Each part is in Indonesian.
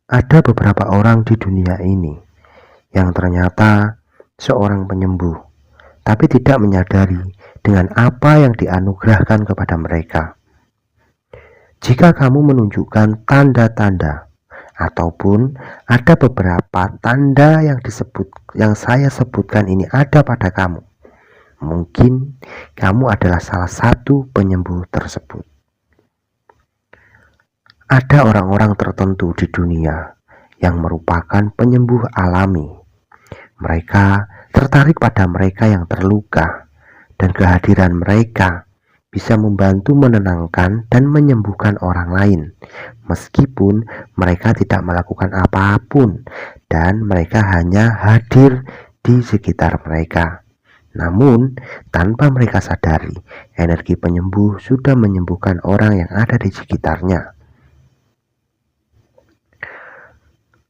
Ada beberapa orang di dunia ini yang ternyata seorang penyembuh, tapi tidak menyadari dengan apa yang dianugerahkan kepada mereka. Jika kamu menunjukkan tanda-tanda ataupun ada beberapa tanda yang saya sebutkan ini ada pada kamu, mungkin kamu adalah salah satu penyembuh tersebut. Ada orang-orang tertentu di dunia yang merupakan penyembuh alami. Mereka tertarik pada mereka yang terluka, dan kehadiran mereka bisa membantu menenangkan dan menyembuhkan orang lain, meskipun mereka tidak melakukan apapun dan mereka hanya hadir di sekitar mereka. Namun, tanpa mereka sadari, energi penyembuh sudah menyembuhkan orang yang ada di sekitarnya.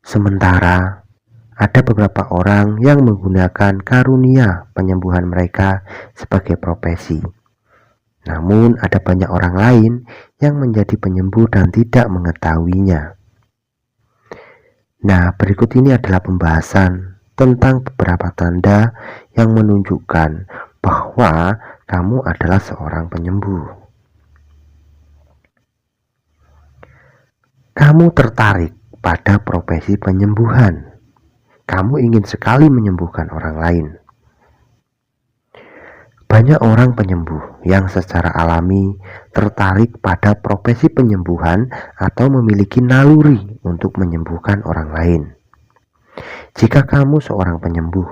Sementara ada beberapa orang yang menggunakan karunia penyembuhan mereka sebagai profesi. Namun ada banyak orang lain yang menjadi penyembuh dan tidak mengetahuinya. Nah, berikut ini adalah pembahasan tentang beberapa tanda yang menunjukkan bahwa kamu adalah seorang penyembuh. Kamu tertarik pada profesi penyembuhan. Kamu ingin sekali menyembuhkan orang lain. Banyak orang penyembuh yang secara alami tertarik pada profesi penyembuhan atau memiliki naluri untuk menyembuhkan orang lain. Jika kamu seorang penyembuh,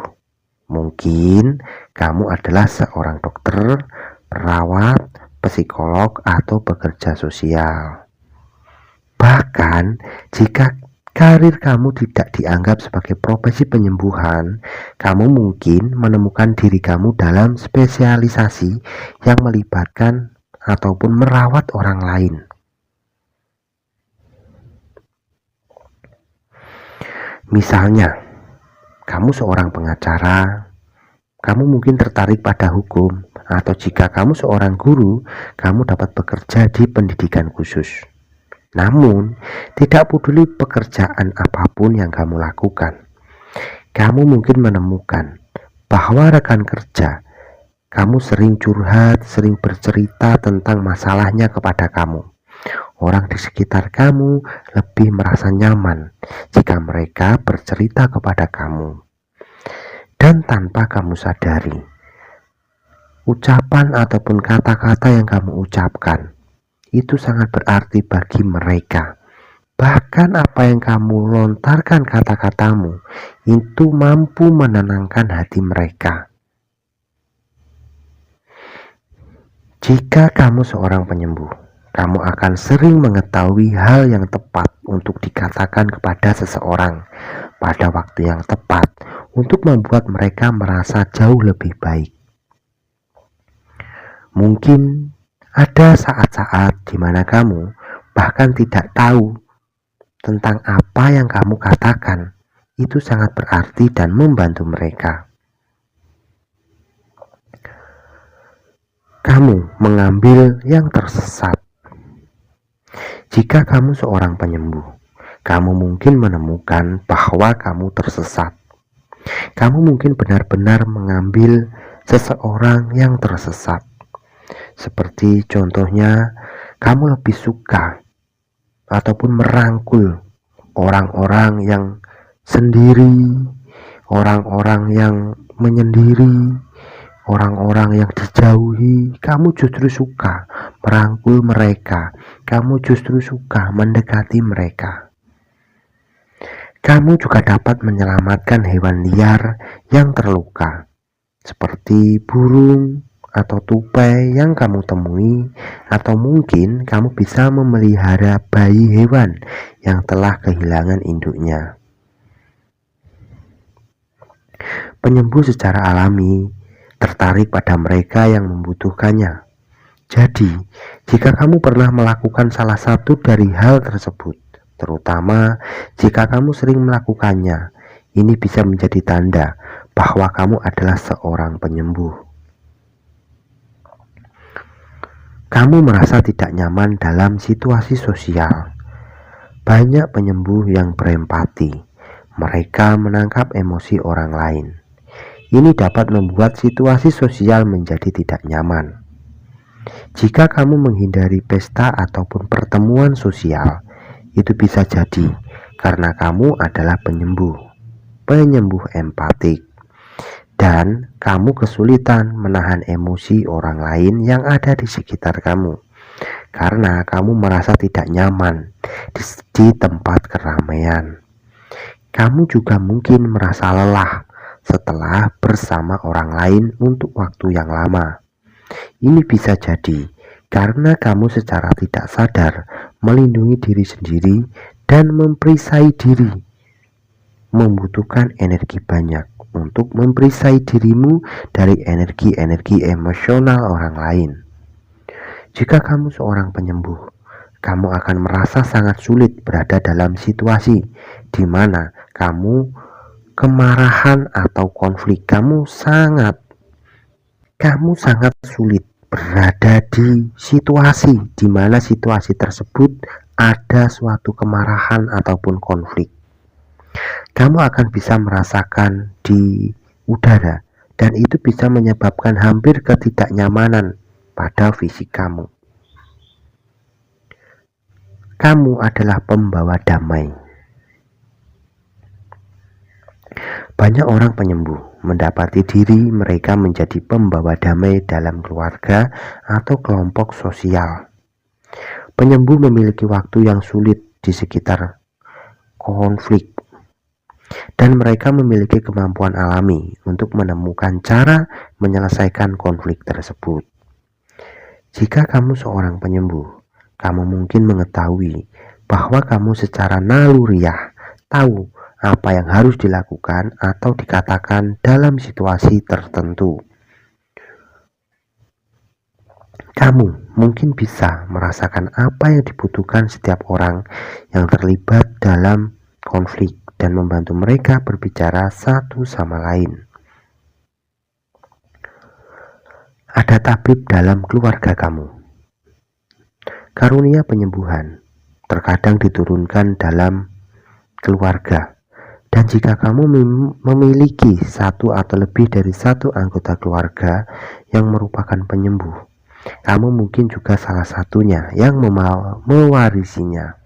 mungkin kamu adalah seorang dokter, perawat, psikolog, atau pekerja sosial. Bahkan jika karir kamu tidak dianggap sebagai profesi penyembuhan, kamu mungkin menemukan diri kamu dalam spesialisasi yang melibatkan ataupun merawat orang lain. Misalnya, kamu seorang pengacara, kamu mungkin tertarik pada hukum, atau jika kamu seorang guru, kamu dapat bekerja di pendidikan khusus. Namun, tidak peduli pekerjaan apapun yang kamu lakukan, kamu mungkin menemukan bahwa rekan kerja kamu sering curhat, sering bercerita tentang masalahnya kepada kamu. Orang di sekitar kamu lebih merasa nyaman jika mereka bercerita kepada kamu. Dan tanpa kamu sadari, ucapan ataupun kata-kata yang kamu ucapkan itu sangat berarti bagi mereka. Bahkan apa yang kamu lontarkan kata-katamu itu mampu menenangkan hati mereka. Jika kamu seorang penyembuh, kamu akan sering mengetahui hal yang tepat untuk dikatakan kepada seseorang pada waktu yang tepat untuk membuat mereka merasa jauh lebih baik. Mungkin ada saat-saat di mana kamu bahkan tidak tahu tentang apa yang kamu katakan. Itu sangat berarti dan membantu mereka. Kamu mengambil yang tersesat. Jika kamu seorang penyembuh, kamu mungkin menemukan bahwa kamu tersesat. Kamu mungkin benar-benar mengambil seseorang yang tersesat. Seperti contohnya, kamu lebih suka ataupun merangkul orang-orang yang sendiri, orang-orang yang menyendiri, orang-orang yang dijauhi. Kamu justru suka merangkul mereka, kamu justru suka mendekati mereka. Kamu juga dapat menyelamatkan hewan liar yang terluka, seperti burung atau tupai yang kamu temui, atau mungkin kamu bisa memelihara bayi hewan yang telah kehilangan induknya. Penyembuh secara alami tertarik pada mereka yang membutuhkannya. Jadi, jika kamu pernah melakukan salah satu dari hal tersebut, terutama jika kamu sering melakukannya, ini bisa menjadi tanda bahwa kamu adalah seorang penyembuh. Kamu merasa tidak nyaman dalam situasi sosial. Banyak penyembuh yang berempati. Mereka menangkap emosi orang lain. Ini dapat membuat situasi sosial menjadi tidak nyaman. Jika kamu menghindari pesta ataupun pertemuan sosial, itu bisa jadi karena kamu adalah penyembuh empatik, dan kamu kesulitan menahan emosi orang lain yang ada di sekitar kamu karena kamu merasa tidak nyaman di tempat keramaian. Kamu juga mungkin merasa lelah setelah bersama orang lain untuk waktu yang lama. Ini bisa jadi karena kamu secara tidak sadar melindungi diri sendiri dan memperisai diri, membutuhkan energi banyak untuk memperisai dirimu dari energi-energi emosional orang lain. Jika kamu seorang penyembuh, kamu akan merasa sangat sulit berada dalam situasi di mana kemarahan atau konflik kamu sangat sulit berada di situasi di mana situasi tersebut ada suatu kemarahan ataupun konflik. Kamu akan bisa merasakan di udara, dan itu bisa menyebabkan hampir ketidaknyamanan pada fisik kamu. Kamu adalah pembawa damai. Banyak orang penyembuh mendapati diri mereka menjadi pembawa damai dalam keluarga atau kelompok sosial. Penyembuh memiliki waktu yang sulit di sekitar konflik, dan mereka memiliki kemampuan alami untuk menemukan cara menyelesaikan konflik tersebut. Jika kamu seorang penyembuh, kamu mungkin mengetahui bahwa kamu secara naluriah tahu apa yang harus dilakukan atau dikatakan dalam situasi tertentu. Kamu mungkin bisa merasakan apa yang dibutuhkan setiap orang yang terlibat dalam konflik dan membantu mereka berbicara satu sama lain. Ada tabib dalam keluarga kamu. Karunia penyembuhan terkadang diturunkan dalam keluarga, dan jika kamu memiliki satu atau lebih dari satu anggota keluarga yang merupakan penyembuh, kamu mungkin juga salah satunya yang mewarisinya.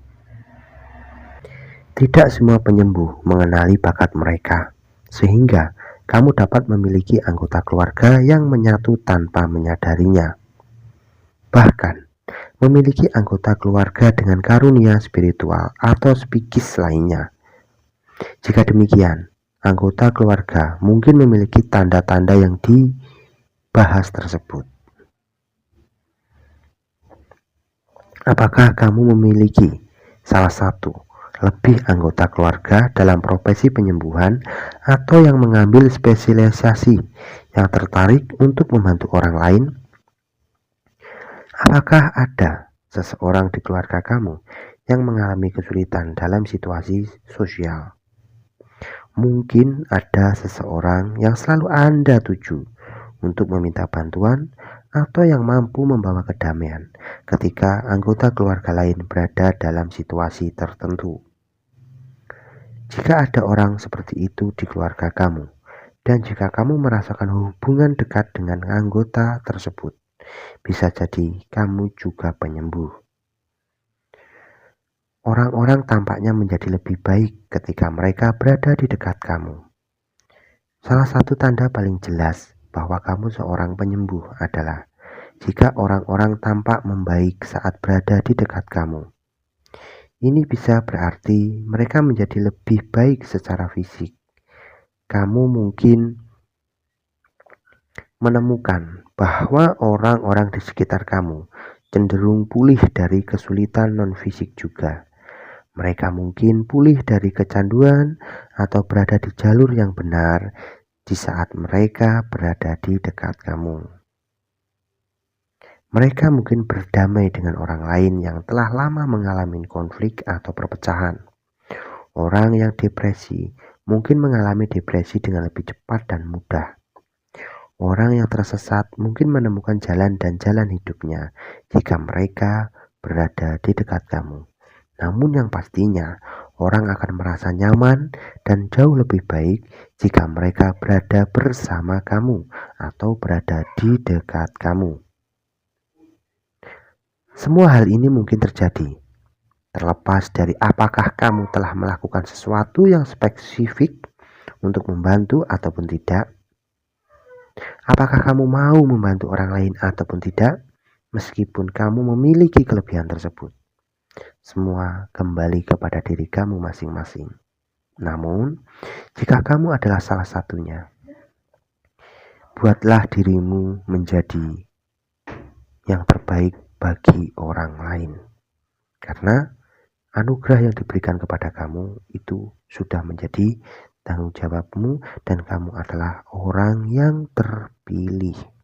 Tidak semua penyembuh mengenali bakat mereka, sehingga kamu dapat memiliki anggota keluarga yang menyatu tanpa menyadarinya. Bahkan, memiliki anggota keluarga dengan karunia spiritual atau psikis lainnya. Jika demikian, anggota keluarga mungkin memiliki tanda-tanda yang dibahas tersebut. Apakah kamu memiliki salah satu lebih anggota keluarga dalam profesi penyembuhan atau yang mengambil spesialisasi yang tertarik untuk membantu orang lain? Apakah ada seseorang di keluarga kamu yang mengalami kesulitan dalam situasi sosial? Mungkin ada seseorang yang selalu Anda tuju untuk meminta bantuan atau yang mampu membawa kedamaian ketika anggota keluarga lain berada dalam situasi tertentu. Jika ada orang seperti itu di keluarga kamu, dan jika kamu merasakan hubungan dekat dengan anggota tersebut, bisa jadi kamu juga penyembuh. Orang-orang tampaknya menjadi lebih baik ketika mereka berada di dekat kamu. Salah satu tanda paling jelas bahwa kamu seorang penyembuh adalah jika orang-orang tampak membaik saat berada di dekat kamu. Ini bisa berarti mereka menjadi lebih baik secara fisik. Kamu mungkin menemukan bahwa orang-orang di sekitar kamu cenderung pulih dari kesulitan non-fisik juga. Mereka mungkin pulih dari kecanduan atau berada di jalur yang benar di saat mereka berada di dekat kamu. Mereka mungkin berdamai dengan orang lain yang telah lama mengalami konflik atau perpecahan. Orang yang depresi mungkin mengalami depresi dengan lebih cepat dan mudah. Orang yang tersesat mungkin menemukan jalan dan jalan hidupnya jika mereka berada di dekat kamu. Namun yang pastinya, orang akan merasa nyaman dan jauh lebih baik jika mereka berada bersama kamu atau berada di dekat kamu. Semua hal ini mungkin terjadi, terlepas dari apakah kamu telah melakukan sesuatu yang spesifik untuk membantu ataupun tidak. Apakah kamu mau membantu orang lain ataupun tidak, meskipun kamu memiliki kelebihan tersebut. Semua kembali kepada diri kamu masing-masing. Namun, jika kamu adalah salah satunya, buatlah dirimu menjadi yang terbaik bagi orang lain. Karena anugerah yang diberikan kepada kamu itu sudah menjadi tanggung jawabmu dan kamu adalah orang yang terpilih.